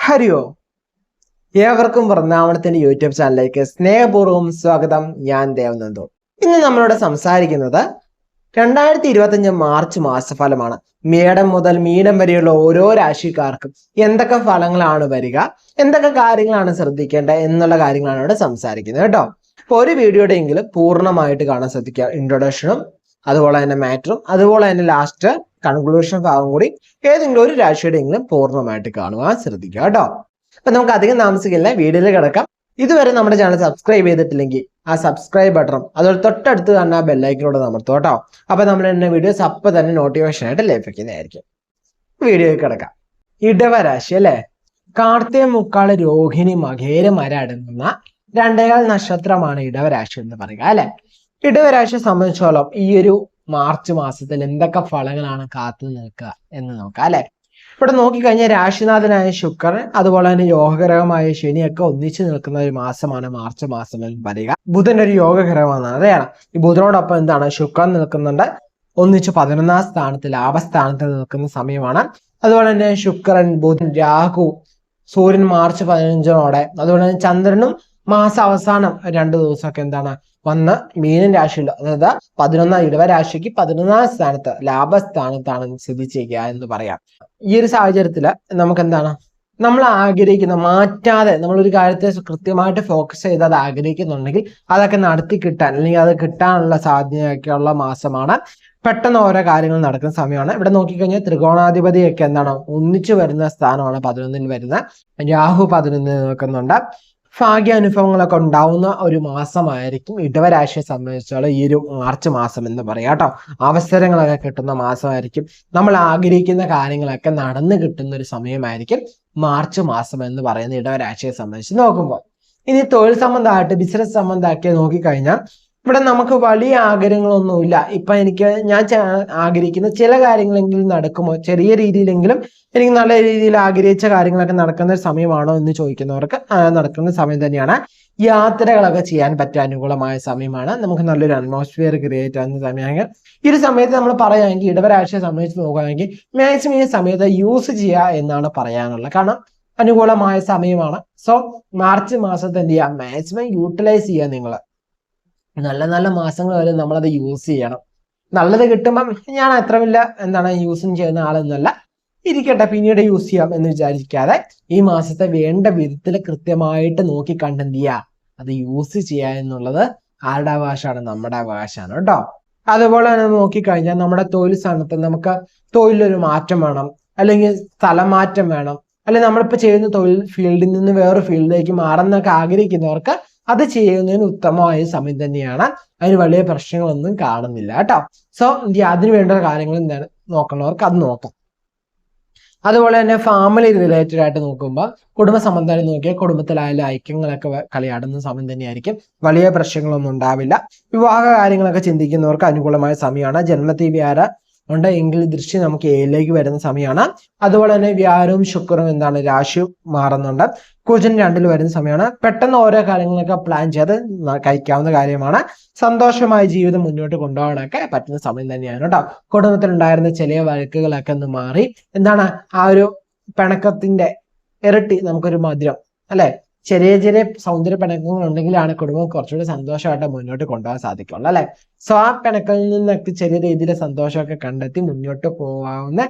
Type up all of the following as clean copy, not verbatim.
ഹരി ഓം. ഏവർക്കും വൃന്ദാവനത്തിന്റെ യൂട്യൂബ് ചാനലിലേക്ക് സ്നേഹപൂർവ്വം സ്വാഗതം. ഞാൻ ദേവനന്ദു. ഇന്ന് നമ്മളോട് സംസാരിക്കുന്നത് 2025 മാർച്ച് മാസഫലമാണ്. മേടം മുതൽ മീനം വരെയുള്ള ഓരോ രാശിക്കാർക്കും എന്തൊക്കെ ഫലങ്ങളാണ് വരിക, എന്തൊക്കെ കാര്യങ്ങളാണ് ശ്രദ്ധിക്കേണ്ടത് എന്നുള്ള കാര്യങ്ങളാണ് ഇവിടെ സംസാരിക്കുന്നത് കേട്ടോ. അപ്പോൾ ഒരു വീഡിയോയുടെ എങ്കിലും പൂർണ്ണമായിട്ട് കാണാൻ ശ്രദ്ധിക്കുക. ഇൻട്രൊഡക്ഷനും അതുപോലെ തന്നെ മാറ്ററും അതുപോലെ തന്നെ ലാസ്റ്റ് കൺക്ലൂഷൻ ഭാഗം കൂടി ഏതെങ്കിലും ഒരു രാശിയുടെ എങ്കിലും പൂർണ്ണമായിട്ട് കാണുവാൻ ശ്രദ്ധിക്കുക കേട്ടോ. അപ്പൊ നമുക്ക് അധികം താമസിക്കില്ല, വീഡിയോയിൽ കിടക്കാം. ഇതുവരെ നമ്മുടെ ചാനൽ സബ്സ്ക്രൈബ് ചെയ്തിട്ടില്ലെങ്കിൽ ആ സബ്സ്ക്രൈബ് ബട്ടണും അതുപോലെ തൊട്ടടുത്ത് കാണുന്ന ബെല്ലൈക്കനോട് അമർത്തും കേട്ടോ. അപ്പൊ നമ്മൾ എന്നെ വീഡിയോസ് അപ്പൊ തന്നെ നോട്ടിഫിക്കേഷൻ ആയിട്ട് ലഭിക്കുന്നതായിരിക്കും. വീഡിയോയിൽ കിടക്കാം. ഇടവരാശി അല്ലെ, കാർത്തിക മുക്കാള് രോഹിണി മകേരം വരെ അടങ്ങുന്ന 2 നക്ഷത്രമാണ് ഇടവരാശി എന്ന് പറയുക അല്ലെ. ഇടവരാശിയെ സംബന്ധിച്ചോളം ഈ ഒരു മാർച്ച് മാസത്തിൽ എന്തൊക്കെ ഫലങ്ങളാണ് കാത്തു നിൽക്കുക എന്ന് നോക്കാം അല്ലെ. ഇവിടെ നോക്കിക്കഴിഞ്ഞാൽ രാശിനാഥനായ ശുക്രൻ അതുപോലെ തന്നെ യോഗഗ്രഹമായ ശനിയൊക്കെ ഒന്നിച്ചു നിൽക്കുന്ന ഒരു മാസമാണ് മാർച്ച് മാസം എന്ന് പറയുക. ബുധൻ ഒരു യോഗഗ്രഹമാണ്, അതെയാണ്. ഈ ബുധനോടൊപ്പം എന്താണ് ശുക്രൻ നിൽക്കുന്നുണ്ട്, ഒന്നിച്ച് 11ാം സ്ഥാനത്ത് ലാഭസ്ഥാനത്ത് നിൽക്കുന്ന സമയമാണ്. അതുപോലെ തന്നെ ശുക്രൻ, ബുധൻ, രാഹു, സൂര്യൻ മാർച്ച് 15 അതുപോലെ തന്നെ ചന്ദ്രനും മാസം അവസാനം 2 ദിവസമൊക്കെ എന്താണ് വന്ന് മീനൻ രാശിയിൽ, അതായത് 11 ഇടവരാശിക്ക് 11ാം സ്ഥാനത്ത് ലാഭസ്ഥാനത്താണ് സ്ഥിതി ചെയ്യുക എന്ന് പറയാം. ഈ ഒരു സാഹചര്യത്തില് നമുക്ക് എന്താണ്, നമ്മൾ ആഗ്രഹിക്കുന്ന മാറ്റാതെ നമ്മളൊരു കാര്യത്തെ കൃത്യമായിട്ട് ഫോക്കസ് ചെയ്ത് അത് ആഗ്രഹിക്കുന്നുണ്ടെങ്കിൽ അതൊക്കെ നടത്തി കിട്ടാൻ അല്ലെങ്കിൽ അത് കിട്ടാനുള്ള സാധ്യതയൊക്കെയുള്ള മാസമാണ്. പെട്ടെന്ന് ഓരോ കാര്യങ്ങൾ നടക്കുന്ന സമയമാണ്. ഇവിടെ നോക്കിക്കഴിഞ്ഞാൽ ത്രികോണാധിപതിയൊക്കെ എന്താണ് ഒന്നിച്ചു വരുന്ന സ്ഥാനമാണ് 11 വരുന്ന. രാഹു 11 നിൽക്കുന്നുണ്ട്. ഭാഗ്യാനുഭവങ്ങളൊക്കെ ഉണ്ടാവുന്ന ഒരു മാസമായിരിക്കും ഇടവരാശിയെ സംബന്ധിച്ചോളം ഈ ഒരു മാർച്ച് മാസം എന്ന് പറയാം കേട്ടോ. അവസരങ്ങളൊക്കെ കിട്ടുന്ന മാസമായിരിക്കും. നമ്മൾ ആഗ്രഹിക്കുന്ന കാര്യങ്ങളൊക്കെ നടന്നു കിട്ടുന്ന ഒരു സമയമായിരിക്കും മാർച്ച് മാസം എന്ന് പറയുന്ന ഇടവരാശിയെ സംബന്ധിച്ച് നോക്കുമ്പോൾ. ഇനി തൊഴിൽ സംബന്ധമായിട്ട് ബിസിനസ് സംബന്ധമാക്കി നോക്കിക്കഴിഞ്ഞാൽ ഇവിടെ നമുക്ക് വലിയ ആഗ്രഹങ്ങളൊന്നുമില്ല. ഇപ്പൊ ഞാൻ ആഗ്രഹിക്കുന്ന ചില കാര്യങ്ങളെങ്കിലും നടക്കുമോ, ചെറിയ രീതിയിലെങ്കിലും എനിക്ക് നല്ല രീതിയിൽ ആഗ്രഹിച്ച കാര്യങ്ങളൊക്കെ നടക്കുന്ന സമയമാണോ എന്ന് ചോദിക്കുന്നവർക്ക് നടക്കുന്ന സമയം തന്നെയാണ്. യാത്രകളൊക്കെ ചെയ്യാൻ പറ്റിയ അനുകൂലമായ സമയമാണ്. നമുക്ക് നല്ലൊരു അറ്റ്മോസ്ഫിയർ ക്രിയേറ്റ് ആകുന്ന സമയമാണ്. ഈ ഒരു സമയത്ത് നമ്മൾ പറയുകയാണെങ്കിൽ ഇടവരാശിയെ സംബന്ധിച്ച് നോക്കുകയാണെങ്കിൽ മാക്സിമം ഈ സമയത്ത് യൂസ് ചെയ്യുക എന്നാണ് പറയാനുള്ളത്. കാരണം അനുകൂലമായ സമയമാണ്. സോ മാർച്ച് മാസത്തെ എന്ത് ചെയ്യുക, മാക്സിമം യൂട്ടിലൈസ് ചെയ്യുക. നിങ്ങൾ നല്ല നല്ല മാസങ്ങൾ വരെ നമ്മളത് യൂസ് ചെയ്യണം. നല്ലത് കിട്ടുമ്പം ഞാൻ അത്ര വലിയ യൂസും ചെയ്യുന്ന ആളൊന്നുമല്ല, ഇരിക്കട്ടെ പിന്നീട് യൂസ് ചെയ്യാം എന്ന് വിചാരിക്കാതെ ഈ മാസത്തെ വേണ്ട വിധത്തിൽ കൃത്യമായിട്ട് നോക്കി കണ്ടെന്ത് ചെയ്യുക, അത് യൂസ് ചെയ്യുക എന്നുള്ളത് ആരുടെ അവകാശമാണ്? നമ്മുടെ അവകാശമാണ് കേട്ടോ. അതുപോലെ തന്നെ നോക്കിക്കഴിഞ്ഞാൽ നമ്മുടെ തൊഴിൽ സ്ഥാനത്ത് നമുക്ക് തൊഴിലൊരു മാറ്റം വേണം, അല്ലെങ്കിൽ സ്ഥലമാറ്റം വേണം, അല്ലെങ്കിൽ നമ്മളിപ്പോൾ ചെയ്യുന്ന തൊഴിൽ ഫീൽഡിൽ നിന്ന് വേറൊരു ഫീൽഡിലേക്ക് മാറുന്നൊക്കെ ആഗ്രഹിക്കുന്നവർക്ക് അത് ചെയ്യുന്നതിന് ഉത്തമമായ സമയം തന്നെയാണ്. അതിന് വലിയ പ്രശ്നങ്ങളൊന്നും കാണുന്നില്ല കേട്ടോ. സോ അതിന് വേണ്ട കാര്യങ്ങൾ എന്താണ് നോക്കുന്നവർക്ക് അത് നോക്കാം. അതുപോലെ തന്നെ ഫാമിലി റിലേറ്റഡ് ആയിട്ട് നോക്കുമ്പോൾ കുടുംബ സംബന്ധമായി നോക്കിയാൽ കുടുംബത്തിലായാലും ഐക്യങ്ങളൊക്കെ കളിയാടുന്ന സമയം തന്നെയായിരിക്കും. വലിയ പ്രശ്നങ്ങളൊന്നും ഉണ്ടാവില്ല. വിവാഹ കാര്യങ്ങളൊക്കെ ചിന്തിക്കുന്നവർക്ക് അനുകൂലമായ സമയമാണ്. ജന്മത്തിൽ വ്യാഴം ഉണ്ട് എങ്കിൽ ദൃഷ്ടി നമുക്ക് ഏഴിലേക്ക് വരുന്ന സമയമാണ്. അതുപോലെ തന്നെ വ്യാഴവും ശുക്രനും രാശി മാറുന്നുണ്ട്. കുജൻ 2 വരുന്ന സമയമാണ്. പെട്ടെന്ന് ഓരോ കാര്യങ്ങളൊക്കെ പ്ലാൻ ചെയ്ത് കഴിക്കാവുന്ന കാര്യമാണ്. സന്തോഷമായ ജീവിതം മുന്നോട്ട് കൊണ്ടുപോകാനൊക്കെ പറ്റുന്ന സമയം തന്നെയാണ് കേട്ടോ. കുടുംബത്തിലുണ്ടായിരുന്ന ചെറിയ വഴക്കുകളൊക്കെ ഒന്ന് മാറി ആ ഒരു പിണക്കത്തിന്റെ ഇരട്ടി നമുക്കൊരു മധുരം അല്ലെ, ചെറിയ ചെറിയ സൗന്ദര്യ പിണക്കങ്ങൾ ഉണ്ടെങ്കിലാണ് കുടുംബം കുറച്ചുകൂടി സന്തോഷമായിട്ട് മുന്നോട്ട് കൊണ്ടുപോകാൻ സാധിക്കുള്ളൂ അല്ലെ. സോ ആ പിണക്കങ്ങളിൽ നിന്നൊക്കെ ചെറിയ രീതിയിലെ സന്തോഷമൊക്കെ കണ്ടെത്തി മുന്നോട്ട് പോകാവുന്ന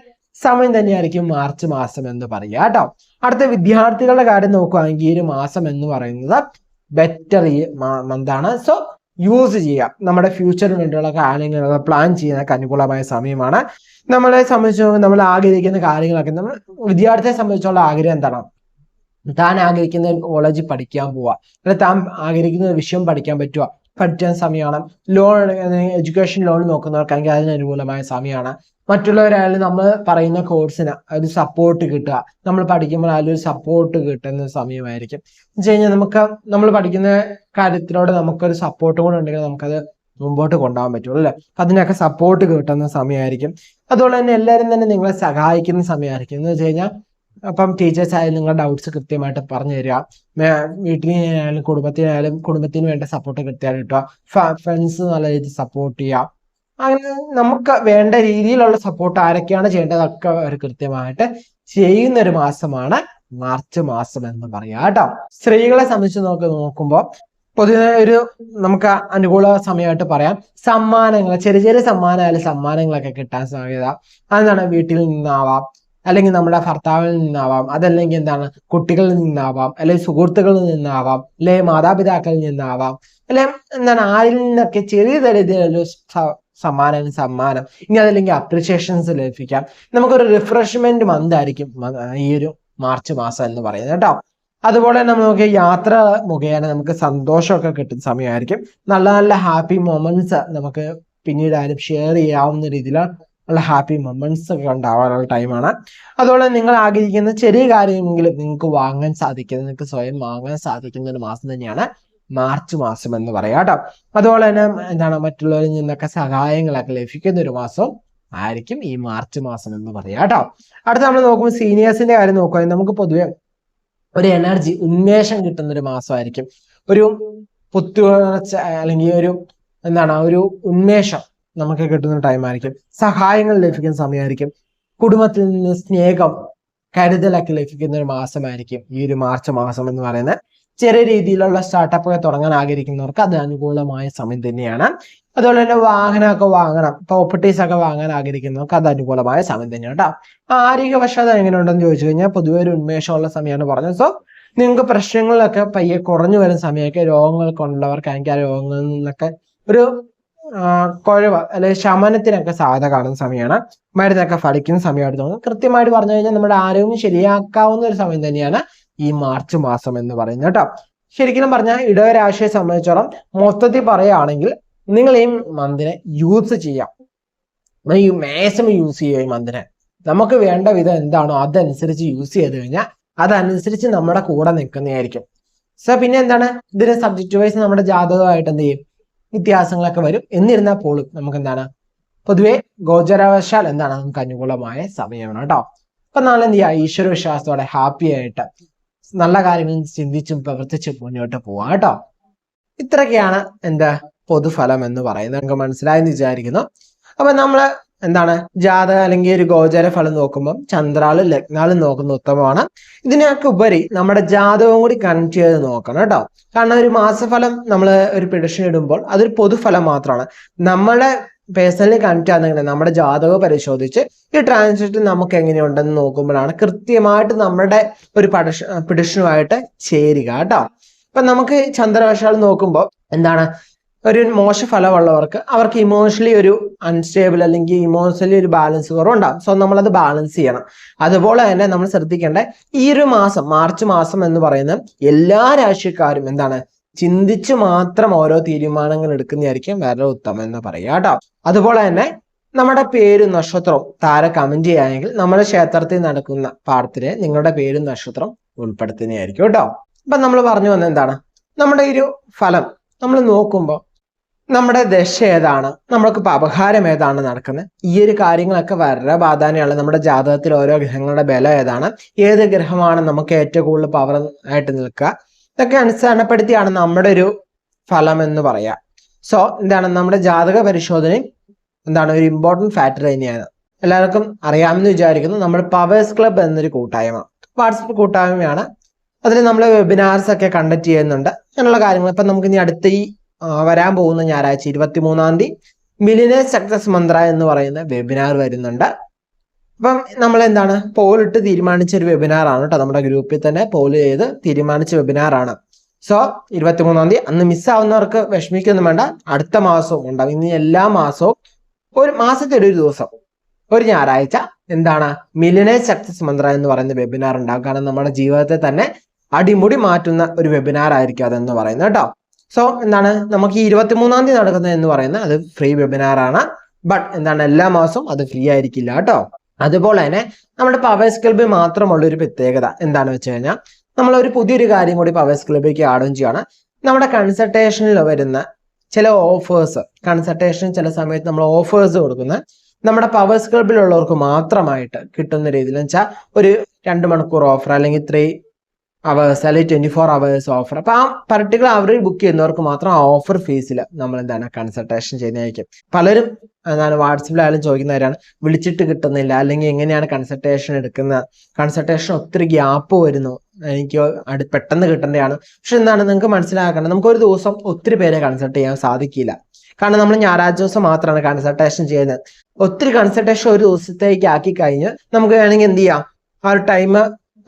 സമയം തന്നെയായിരിക്കും മാർച്ച് മാസം എന്ന് പറയുക കേട്ടോ. അടുത്ത വിദ്യാർത്ഥികളുടെ കാര്യം നോക്കുകയാണെങ്കിൽ ഈ ഒരു മാസം എന്ന് പറയുന്നത് ബെറ്റർ മന്താണ്. സോ യൂസ് ചെയ്യാം. നമ്മുടെ ഫ്യൂച്ചറിന് വേണ്ടിയുള്ള കാര്യങ്ങളൊക്കെ പ്ലാൻ ചെയ്യാനൊക്കെ അനുകൂലമായ സമയമാണ്. നമ്മളെ സംബന്ധിച്ച് നമ്മൾ ആഗ്രഹിക്കുന്ന കാര്യങ്ങളൊക്കെ നമ്മൾ വിദ്യാർത്ഥിയെ സംബന്ധിച്ചുള്ള ആഗ്രഹം എന്താണ്, താൻ ആഗ്രഹിക്കുന്ന കോളേജിൽ പഠിക്കാൻ പോവുക, അല്ലെങ്കിൽ താൻ ആഗ്രഹിക്കുന്ന വിഷയം പഠിക്കാൻ പറ്റുക, പഠിക്കാൻ സമയമാണ്. ലോൺ എഡ്യൂക്കേഷൻ ലോൺ നോക്കുന്നവർക്കാണെങ്കിൽ അതിന് അനുകൂലമായ സമയമാണ്. മറ്റുള്ളവരായാലും നമ്മൾ പറയുന്ന കോഴ്സിന് ഒരു സപ്പോർട്ട് കിട്ടുക, നമ്മൾ പഠിക്കുമ്പോൾ അതിലൊരു സപ്പോർട്ട് കിട്ടുന്ന സമയമായിരിക്കും. എന്ന് വെച്ച് കഴിഞ്ഞാൽ നമ്മൾ പഠിക്കുന്ന കാര്യത്തിലൂടെ നമുക്കൊരു സപ്പോർട്ട് കൂടെ ഉണ്ടെങ്കിൽ നമുക്കത് മുമ്പോട്ട് കൊണ്ടുപോകാൻ പറ്റുള്ളൂ അല്ലെ. അതിനൊക്കെ സപ്പോർട്ട് കിട്ടുന്ന സമയമായിരിക്കും. അതുപോലെ തന്നെ എല്ലാവരും തന്നെ നിങ്ങളെ സഹായിക്കുന്ന സമയമായിരിക്കും. എന്ന് വെച്ച് കഴിഞ്ഞാൽ അപ്പം ടീച്ചേഴ്സ് ആയാലും നിങ്ങളുടെ ഡൗട്ട്സ് കൃത്യമായിട്ട് പറഞ്ഞു തരിക. വീട്ടിലായാലും കുടുംബത്തിന് വേണ്ട സപ്പോർട്ട് കൃത്യമായിട്ട് കിട്ടുക. ഫ്രണ്ട്സ് നല്ല രീതിയിൽ സപ്പോർട്ട് ചെയ്യുക. അങ്ങനെ നമുക്ക് വേണ്ട രീതിയിലുള്ള സപ്പോർട്ട് ആരൊക്കെയാണ് ചെയ്യേണ്ടത് അതൊക്കെ അവർ കൃത്യമായിട്ട് ചെയ്യുന്ന ഒരു മാസമാണ് മാർച്ച് മാസം എന്ന് പറയാം കേട്ടോ. സ്ത്രീകളെ സംബന്ധിച്ച് നോക്കുമ്പോൾ പൊതുവെ നമുക്ക് അനുകൂല സമയമായിട്ട് പറയാം. സമ്മാനങ്ങൾ, ചെറിയ ചെറിയ സമ്മാനമായാലും സമ്മാനങ്ങളൊക്കെ കിട്ടാൻ സാധ്യത. അതെന്താണ്, വീട്ടിൽ നിന്നാവാം, അല്ലെങ്കിൽ നമ്മുടെ ഭർത്താവിൽ നിന്നാവാം, അതല്ലെങ്കിൽ എന്താണ് കുട്ടികളിൽ നിന്നാവാം, അല്ലെങ്കിൽ സുഹൃത്തുക്കളിൽ നിന്നാവാം, അല്ലെങ്കിൽ മാതാപിതാക്കളിൽ നിന്നാവാം, അല്ലെങ്കിൽ എന്താണ് ആരിൽ നിന്നൊക്കെ ചെറിയ തരത്തിലൊരു സമ്മാനം. ഇനി അതല്ലെങ്കിൽ അപ്രിസിയേഷൻസ് ലഭിക്കാം. നമുക്കൊരു റിഫ്രഷ്മെന്റ് മന്ത് ആയിരിക്കും ഈ ഒരു മാർച്ച് മാസം എന്ന് പറയുന്നത് കേട്ടോ. അതുപോലെ തന്നെ നമുക്ക് യാത്ര മുഖേന നമുക്ക് സന്തോഷമൊക്കെ കിട്ടുന്ന സമയമായിരിക്കും. നല്ല നല്ല ഹാപ്പി മൊമെന്റ്സ് നമുക്ക് പിന്നീട് ആരും ഷെയർ ചെയ്യാവുന്ന രീതിയിലുള്ള ഹാപ്പി മൊമെന്റ്സ് ഒക്കെ ഉണ്ടാവാനുള്ള ടൈമാണ്. അതുപോലെ നിങ്ങൾ ആഗ്രഹിക്കുന്ന ചെറിയ കാര്യമെങ്കിലും നിങ്ങൾക്ക് വാങ്ങാൻ സാധിക്കുന്ന, നിങ്ങൾക്ക് സ്വയം വാങ്ങാൻ സാധിക്കുന്ന ഒരു മാസം തന്നെയാണ് മാർച്ച് മാസം എന്ന് പറയാം കേട്ടോ. അതുപോലെ തന്നെ എന്താണ് മറ്റുള്ളവരിൽ നിന്നൊക്കെ സഹായങ്ങളൊക്കെ ലഭിക്കുന്ന ഒരു മാസം ആയിരിക്കും ഈ മാർച്ച് മാസം എന്ന് പറയാം കേട്ടോ. അടുത്ത നമ്മൾ നോക്കുമ്പോൾ സീനിയേഴ്സിന്റെ കാര്യം നോക്കുകയാണെങ്കിൽ നമുക്ക് പൊതുവെ ഒരു എനർജി, ഉന്മേഷം കിട്ടുന്ന ഒരു മാസമായിരിക്കും. ഒരു പുത്തുണർച്ച അല്ലെങ്കിൽ ഒരു ഉന്മേഷം നമുക്ക് കിട്ടുന്ന ടൈമായിരിക്കും. സഹായങ്ങൾ ലഭിക്കുന്ന സമയമായിരിക്കും. കുടുംബത്തിൽ നിന്ന് സ്നേഹം, കരുതലൊക്കെ ലഭിക്കുന്ന ഒരു മാസമായിരിക്കും ഈ ഒരു മാർച്ച് മാസം എന്ന് പറയുന്നത്. ചെറിയ രീതിയിലുള്ള സ്റ്റാർട്ടപ്പൊക്കെ തുടങ്ങാൻ ആഗ്രഹിക്കുന്നവർക്ക് അത് അനുകൂലമായ സമയം തന്നെയാണ്. അതുപോലെ തന്നെ വാഹനമൊക്കെ വാങ്ങണം, പ്രോപ്പർട്ടീസ് ഒക്കെ വാങ്ങാൻ ആഗ്രഹിക്കുന്നവർക്ക് അത് അനുകൂലമായ സമയം തന്നെയാണ് കേട്ടോ. ആരോഗ്യവശത എങ്ങനെയുണ്ടെന്ന് ചോദിച്ചു കഴിഞ്ഞാൽ പൊതുവെ ഒരു ഉന്മേഷമുള്ള സമയമാണ് പറഞ്ഞത്. സോ നിങ്ങൾക്ക് പ്രശ്നങ്ങളിലൊക്കെ പയ്യെ കുറഞ്ഞു വരുന്ന സമയമൊക്കെ രോഗങ്ങളൊക്കെ ഉള്ളവർക്കാണെങ്കിൽ ആ രോഗങ്ങളിൽ നിന്നൊക്കെ ഒരു കുഴവ് അല്ലെങ്കിൽ ശമനത്തിനൊക്കെ സാധ്യത കാണുന്ന സമയമാണ്. മരുന്നൊക്കെ ഫലിക്കുന്ന സമയമായിട്ട് തോന്നുന്നു. കൃത്യമായിട്ട് പറഞ്ഞു കഴിഞ്ഞാൽ നമ്മുടെ ആരോഗ്യം ശരിയാക്കാവുന്ന ഒരു സമയം തന്നെയാണ് ഈ മാർച്ച് മാസം എന്ന് പറയുന്നത് കേട്ടോ. ശരിക്കും പറഞ്ഞാൽ ഇടവരാശിയെ സംബന്ധിച്ചോളം മൊത്തത്തിൽ പറയുകയാണെങ്കിൽ നിങ്ങൾ ഈ മന്തിനെ യൂസ് ചെയ്യാം, ഈ മാക്സിമം യൂസ് ചെയ്യുക. ഈ മന്തിനെ നമുക്ക് വേണ്ട വിധം എന്താണോ അതനുസരിച്ച് യൂസ് ചെയ്ത് കഴിഞ്ഞാൽ അതനുസരിച്ച് നമ്മുടെ കൂടെ നിൽക്കുന്നതായിരിക്കും. സോ പിന്നെ എന്താണ്, ഇതിന് സബ്ജക്റ്റ് വൈസ് നമ്മുടെ ജാതകമായിട്ട് എന്ത് ചെയ്യും, വ്യത്യാസങ്ങളൊക്കെ വരും. എന്നിരുന്നാൽ പോലും നമുക്ക് എന്താണ് പൊതുവെ ഗോചരവശാൽ എന്താണ് നമുക്ക് അനുകൂലമായ സമയമാണ് കേട്ടോ. അപ്പൊ നാളെ എന്ത് ചെയ്യുക, ഈശ്വര വിശ്വാസത്തോടെ ഹാപ്പി ആയിട്ട് നല്ല കാര്യങ്ങൾ ചിന്തിച്ചും പ്രവർത്തിച്ചും മുന്നോട്ട് പോവാം കേട്ടോ. ഇത്രയൊക്കെയാണ് എന്താ പൊതുഫലം എന്ന് പറയുന്നത്. നമുക്ക് മനസ്സിലായെന്ന് വിചാരിക്കുന്നു. അപ്പൊ നമ്മള് എന്താണ് ജാതക അല്ലെങ്കിൽ ഒരു ഗോചര ഫലം നോക്കുമ്പോൾ ചന്ദ്രാളും ലഗ്നാളും നോക്കുന്ന ഉത്തമമാണ്. ഇതിനൊക്കെ ഉപരി നമ്മുടെ ജാതകവും കൂടി കണക്ട് ചെയ്ത് നോക്കണം കേട്ടോ. കാരണം ഒരു മാസഫലം നമ്മൾ ഒരു പ്രിഡിക്ഷൻ ഇടുമ്പോൾ അതൊരു പൊതുഫലം മാത്രമാണ്. നമ്മളെ പേഴ്സണലി കണക്ട് ആകുന്ന നമ്മുടെ ജാതകം പരിശോധിച്ച് ഈ ട്രാൻസിറ്റ് നമുക്ക് എങ്ങനെയുണ്ടെന്ന് നോക്കുമ്പോഴാണ് കൃത്യമായിട്ട് നമ്മുടെ ഒരു പ്രിഡിക്ഷനുമായിട്ട് ചേരുക കേട്ടോ. അപ്പൊ നമുക്ക് ചന്ദ്രവശാൽ നോക്കുമ്പോൾ എന്താണ് ഒരു മോശ ഫലമുള്ളവർക്ക് അവർക്ക് ഇമോഷണലി ഒരു അൺസ്റ്റേബിൾ അല്ലെങ്കിൽ ഇമോഷണലി ഒരു ബാലൻസ് കുറവുണ്ടാകും. സോ നമ്മളത് ബാലൻസ് ചെയ്യണം. അതുപോലെ തന്നെ നമ്മൾ ശ്രദ്ധിക്കേണ്ട ഈ ഒരു മാസം മാർച്ച് മാസം എന്ന് പറയുന്നത് എല്ലാ രാശിക്കാരും എന്താണ് ചിന്തിച്ച് മാത്രം ഓരോ തീരുമാനങ്ങൾ എടുക്കുന്നതായിരിക്കും വളരെ ഉത്തമം എന്ന് പറയാം കേട്ടോ. അതുപോലെ തന്നെ നമ്മുടെ പേരും നക്ഷത്രവും താരെ കമന്റ് ചെയ്യുകയാണെങ്കിൽ നമ്മുടെ ക്ഷേത്രത്തിൽ നടക്കുന്ന പാഠത്തിന് നിങ്ങളുടെ പേരും നക്ഷത്രം ഉൾപ്പെടുത്തുന്നതായിരിക്കും കേട്ടോ. അപ്പൊ നമ്മൾ പറഞ്ഞു വന്നത് എന്താണ്, നമ്മുടെ ഒരു ഫലം നമ്മൾ നോക്കുമ്പോൾ നമ്മുടെ ദശ ഏതാണ്, നമ്മൾക്ക് അപഹാരം ഏതാണ് നടക്കുന്നത്, ഈ ഒരു കാര്യങ്ങളൊക്കെ വളരെ പ്രാധാന്യമാണ്. നമ്മുടെ ജാതകത്തിൽ ഓരോ ഗ്രഹങ്ങളുടെ ബലം ഏതാണ്, ഏത് ഗ്രഹമാണ് നമുക്ക് ഏറ്റവും കൂടുതൽ പവർ ആയിട്ട് നിൽക്കുക, ഇതൊക്കെ അടിസ്ഥാനപ്പെടുത്തിയാണ് നമ്മുടെ ഒരു ഫലം എന്ന് പറയാം. സോ എന്താണ് നമ്മുടെ ജാതക പരിശോധനയും എന്താണ് ഒരു ഇമ്പോർട്ടൻറ്റ് ഫാക്ടർ തന്നെയാണ്. എല്ലാവർക്കും അറിയാമെന്ന് വിചാരിക്കുന്നു. നമ്മുടെ പവേഴ്സ് ക്ലബ് എന്നൊരു കൂട്ടായ്മ, വാട്സപ്പ് കൂട്ടായ്മയാണ്. അതിൽ നമ്മൾ വെബിനാർസ് ഒക്കെ കണ്ടക്ട് ചെയ്യുന്നുണ്ട്. അങ്ങനെയുള്ള കാര്യങ്ങൾ ഇപ്പം നമുക്ക് ഇനി അടുത്ത ഈ വരാൻ പോകുന്ന ഞായറാഴ്ച 23-ാം തീയതി മിലിയനേഴ്സ് സക്സസ് മന്ത്ര എന്ന് പറയുന്ന വെബിനാർ വരുന്നുണ്ട്. അപ്പം നമ്മൾ എന്താണ് പോൾ ഇട്ട് തീരുമാനിച്ച ഒരു വെബിനാറാണ് കേട്ടോ. നമ്മുടെ ഗ്രൂപ്പിൽ തന്നെ പോൾ ചെയ്ത് തീരുമാനിച്ച വെബിനാറാണ്. സോ 23-ാം തീയതി അന്ന് മിസ്സാവുന്നവർക്ക് വിഷമിക്കൊന്നും വേണ്ട, അടുത്ത മാസവും ഉണ്ടാവും. ഇനി എല്ലാ മാസവും ഒരു മാസത്തെ ഒരു ദിവസം ഒരു ഞായറാഴ്ച എന്താണ് മിലിയനേഴ്സ് സക്സസ് മന്ത്ര എന്ന് പറയുന്ന വെബിനാർ ഉണ്ടാകും. കാരണം നമ്മുടെ ജീവിതത്തെ തന്നെ അടിമുടി മാറ്റുന്ന ഒരു വെബിനാർ ആയിരിക്കും അതെന്ന് പറയുന്നത് കേട്ടോ. സോ എന്താണ് നമുക്ക് 23-ാം തീയതി നടക്കുന്നത് എന്ന് പറയുന്നത് അത് ഫ്രീ വെബിനാറാണ്. ബട്ട് എന്താണ് എല്ലാ മാസവും അത് ഫ്രീ ആയിരിക്കില്ല കേട്ടോ. അതുപോലെ തന്നെ നമ്മുടെ പവേഴ്സ് ക്ലബിൽ മാത്രമുള്ള ഒരു പ്രത്യേകത എന്താണെന്ന് വെച്ച് കഴിഞ്ഞാൽ നമ്മൾ ഒരു പുതിയൊരു കാര്യം കൂടി പവേഴ്സ് ക്ലബിലേക്ക് ആഡ് ചെയ്യാണ്. നമ്മുടെ കൺസൾട്ടേഷനിൽ വരുന്ന ചില ഓഫേഴ്സ്, കൺസൾട്ടേഷൻ ചില സമയത്ത് നമ്മൾ ഓഫേഴ്സ് കൊടുക്കുന്നത് നമ്മുടെ പവേഴ്സ് ക്ലബിലുള്ളവർക്ക് മാത്രമായിട്ട് കിട്ടുന്ന രീതിയിൽ എന്ന് വെച്ചാൽ ഒരു 2 മണിക്കൂർ ഓഫർ അല്ലെങ്കിൽ 3 അവേഴ്സ് അല്ലെങ്കിൽ 24 hours ഓഫർ. അപ്പൊ ആ പർട്ടിക്കുലർ അവർ ബുക്ക് ചെയ്യുന്നവർക്ക് മാത്രം ആ ഓഫർ ഫീസിൽ നമ്മൾ എന്താണ് കൺസൾട്ടേഷൻ ചെയ്യുന്നതായിരിക്കും. പലരും എന്താണ് വാട്സപ്പിലായാലും ചോദിക്കുന്നവരാണ്, വിളിച്ചിട്ട് കിട്ടുന്നില്ല, അല്ലെങ്കിൽ എങ്ങനെയാണ് കൺസൾട്ടേഷൻ എടുക്കുന്നത്, കൺസൾട്ടേഷൻ ഒത്തിരി ഗ്യാപ്പ് വരുന്നു, എനിക്ക് പെട്ടെന്ന് കിട്ടേണ്ടതാണ്. പക്ഷെ എന്താണ് നിങ്ങൾക്ക് മനസ്സിലാക്കേണ്ടത്, നമുക്ക് ഒരു ദിവസം ഒത്തിരി പേരെ കൺസൾട്ട് ചെയ്യാൻ സാധിക്കില്ല. കാരണം നമ്മൾ ഞായറാഴ്ച ദിവസം മാത്രമാണ് കൺസൾട്ടേഷൻ ചെയ്യുന്നത്. ഒത്തിരി കൺസൾട്ടേഷൻ ഒരു ദിവസത്തേക്ക് ആക്കി കഴിഞ്ഞ് നമുക്ക് വേണമെങ്കിൽ എന്ത് ചെയ്യാം, ആ ഒരു ടൈം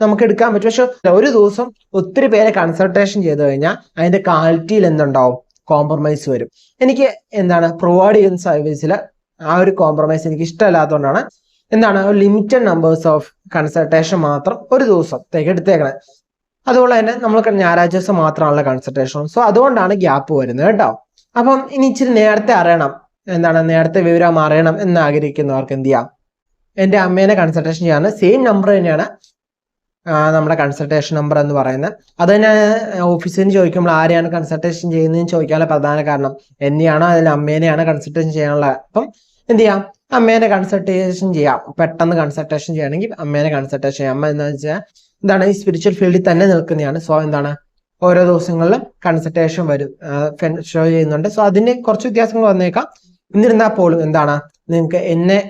നമുക്ക് എടുക്കാൻ പറ്റും. പക്ഷെ ഒരു ദിവസം ഒത്തിരി പേരെ കൺസൾട്ടേഷൻ ചെയ്ത് കഴിഞ്ഞാൽ അതിന്റെ ക്വാളിറ്റിയിൽ എന്തുണ്ടാവും, കോംപ്രമൈസ് വരും. എനിക്ക് എന്താണ് പ്രൊവൈഡ് ചെയ്യുന്ന സർവീസിൽ ആ ഒരു കോംപ്രമൈസ് എനിക്ക് ഇഷ്ടമല്ലാത്തതുകൊണ്ടാണ് എന്താണ് ലിമിറ്റഡ് നമ്പേഴ്സ് ഓഫ് കൺസൾട്ടേഷൻ മാത്രം ഒരു ദിവസത്തേക്ക് എടുത്തേക്കണേ. അതുപോലെ തന്നെ നമ്മൾ ഞായറാഴ്ച ദിവസം മാത്രമാണുള്ള കൺസൾട്ടേഷൻ. സോ അതുകൊണ്ടാണ് ഗ്യാപ്പ് വരുന്നത് കേട്ടോ. അപ്പം ഇനി ഇച്ചിരി നേരത്തെ അറിയണം, എന്താണ് നേരത്തെ വിവരം അറിയണം എന്ന് ആഗ്രഹിക്കുന്നവർക്ക് എന്ത് ചെയ്യാം, എൻ്റെ അമ്മേനെ കൺസൾട്ടേഷൻ ചെയ്യാൻ സെയിം നമ്പർ തന്നെയാണ് നമ്മുടെ കൺസൾട്ടേഷൻ നമ്പർ എന്ന് പറയുന്നത്. അത് തന്നെ ഓഫീസിൽ നിന്ന് ചോദിക്കുമ്പോൾ ആരെയാണ് കൺസൾട്ടേഷൻ ചെയ്യുന്നതെന്ന് ചോദിക്കാനുള്ള പ്രധാന കാരണം എന്നെയാണോ അതിൽ അമ്മേനെയാണ് കൺസൾട്ടേഷൻ ചെയ്യാനുള്ളത്. അപ്പം എന്ത് ചെയ്യാം, അമ്മേനെ കൺസൾട്ടേഷൻ ചെയ്യാം. പെട്ടെന്ന് കൺസൾട്ടേഷൻ ചെയ്യണമെങ്കിൽ അമ്മേനെ കൺസൾട്ടേഷൻ ചെയ്യാം. അമ്മ എന്താ വെച്ചാൽ എന്താണ് ഈ സ്പിരിച്വൽ ഫീൽഡിൽ തന്നെ നിൽക്കുന്നതാണ്. സോ എന്താണ് ഓരോ ദിവസങ്ങളിലും കൺസൾട്ടേഷൻ വരും, ഷോ ചെയ്യുന്നുണ്ട്. സോ അതിന് കുറച്ച് വ്യത്യാസങ്ങൾ വന്നേക്കാം. എന്നിരുന്നാൽ പോലും എന്താണ് നിങ്ങൾക്ക് എന്നെ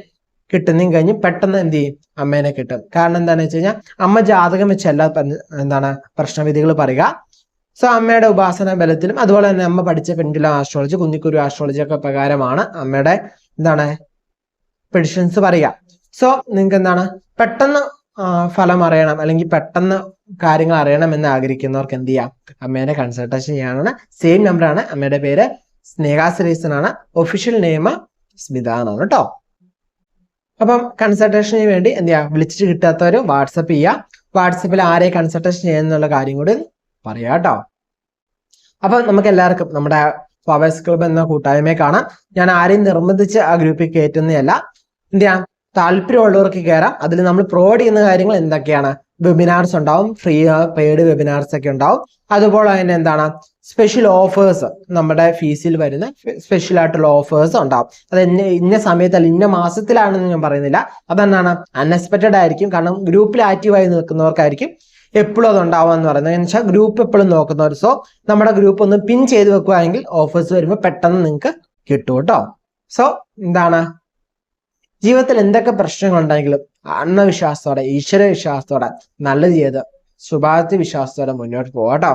കിട്ടുന്നതും കഴിഞ്ഞ് പെട്ടെന്ന് എന്ത് ചെയ്യും, അമ്മേനെ കിട്ടും. കാരണം എന്താണെന്ന് വെച്ച് കഴിഞ്ഞാൽ അമ്മ ജാതകം വെച്ചല്ല എന്താണ് പ്രശ്നവിധികൾ പറയുക. സോ അമ്മയുടെ ഉപാസന ബലത്തിലും അതുപോലെ തന്നെ അമ്മ പഠിച്ച പെൻഡുലം ആസ്ട്രോളജി, കുഞ്ഞിക്കുരു ആസ്ട്രോളജി ഒക്കെ പ്രകാരമാണ് അമ്മയുടെ എന്താണ് പ്രെഡിക്ഷൻസ് പറയുക. സോ നിങ്ങൾക്ക് എന്താണ് പെട്ടെന്ന് ഫലം അറിയണം അല്ലെങ്കിൽ പെട്ടെന്ന് കാര്യങ്ങൾ അറിയണം എന്ന് ആഗ്രഹിക്കുന്നവർക്ക് എന്ത് ചെയ്യാം, അമ്മേനെ കൺസൾട്ടേഷൻ ചെയ്യാനാണ്. സെയിം നമ്പറാണ്. അമ്മയുടെ പേര് സ്നേഹ ശ്രീസൻ ആണ്. ഒഫീഷ്യൽ നെയിം സ്മിത എന്നാണ് കേട്ടോ. അപ്പം കൺസൾട്ടേഷന് വേണ്ടി എന്ത് ചെയ്യുക, വിളിച്ചിട്ട് കിട്ടാത്തവർ വാട്സപ്പ് ചെയ്യുക. വാട്സപ്പിൽ ആരെ കൺസൾട്ടേഷൻ ചെയ്യുന്നുള്ള കാര്യം കൂടി പറയാം കേട്ടോ. അപ്പൊ നമുക്ക് എല്ലാവർക്കും നമ്മുടെ ഫ്ലവേഴ്സ് ക്ലബ് എന്ന കൂട്ടായ്മയെ കാണാം. ഞാൻ ആരെയും നിർബന്ധിച്ച് ആ ഗ്രൂപ്പിൽ കയറ്റുന്നതല്ല. എന്ത് ചെയ്യാം, താല്പര്യമുള്ളവർക്ക് കയറാം. അതിൽ നമ്മൾ പ്രൊവൈഡ് ചെയ്യുന്ന കാര്യങ്ങൾ എന്തൊക്കെയാണ്, വെബിനാർസ് ഉണ്ടാവും, ഫ്രീ പെയ്ഡ് വെബിനാർസ് ഒക്കെ ഉണ്ടാവും. അതുപോലെ തന്നെ എന്താണ് സ്പെഷ്യൽ ഓഫേഴ്സ്, നമ്മുടെ ഫീസിൽ വരുന്ന സ്പെഷ്യൽ ആയിട്ടുള്ള ഓഫേഴ്സ് ഉണ്ടാവും. അത് ഇന്ന സമയത്തല്ല ഇന്ന മാസത്തിലാണെന്ന് ഞാൻ പറയുന്നില്ല. അതെന്താണ് അൺഎക്സ്പെക്റ്റഡ് ആയിരിക്കും. കാരണം ഗ്രൂപ്പിൽ ആക്റ്റീവായി നിൽക്കുന്നവർക്കായിരിക്കും എപ്പോഴും അത് ഉണ്ടാവുക എന്ന് പറയുന്നത്. എന്ന് വെച്ചാൽ ഗ്രൂപ്പ് എപ്പോഴും നോക്കുന്നവർ. സോ നമ്മുടെ ഗ്രൂപ്പ് ഒന്ന് പിൻ ചെയ്ത് വെക്കുകയാണെങ്കിൽ ഓഫേഴ്സ് വരുമ്പോൾ പെട്ടെന്ന് നിങ്ങൾക്ക് കിട്ടും കേട്ടോ. സോ എന്താണ് ജീവിതത്തിൽ എന്തൊക്കെ പ്രശ്നങ്ങളുണ്ടെങ്കിലും ആത്മവിശ്വാസത്തോടെ ഈശ്വര വിശ്വാസത്തോടെ നല്ല ചെയ്ത് ശുഭാപ്തി വിശ്വാസത്തോടെ മുന്നോട്ട് പോകാം കേട്ടോ.